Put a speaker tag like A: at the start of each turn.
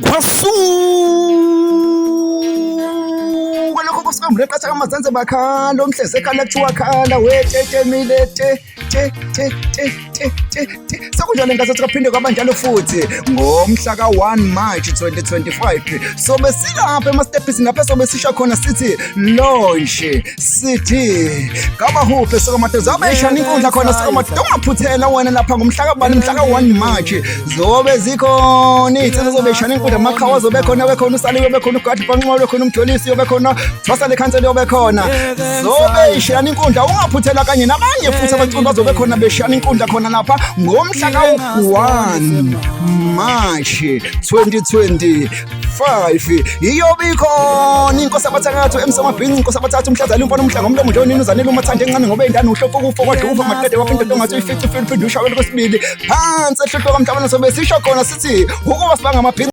A: kwasuka lokho kusikambre qatha kamazanze bakhala omhleze ekhala kuthiwa khala wetete milete sekunjalo ngazathi kaphinde kwabanjalo futhi ngomhla ka-1 March 2025 sobe silapha emastephisini lapho sobe sisho khona sithi launch sithi kabahuphe sokamatoza abeshana inkundla khona sokamatoza ungaphuthela wena lapha ngomhla ka-1 March zobe zikhona iy'thelo zobeshana inkundla amakhawa zobe khona bekhona usaliwe bekhona ugadi panxwa bekhona umjolisi yobe khona thwasa lekhansela yobe khona zobe ishana inkundla ungaphuthela kanye nabanye futhi abaculi bazobe khona beshana inkundla khona lapha ngomhla ka-1 March 2025 iyobe ikhona inkosi abathathu emsamabhinci inkosi abathathu umhlazali umfana umhlanga umlomo nje uninuzanele umathande encane ngoba indane uhlopho kufa kwadlufa maqede waphinda tongathi uyifici phinde ushawele kwesibili phansi ehlohlo kamhlabana sobe sisho khona sithi ukuba sibanga amabhinci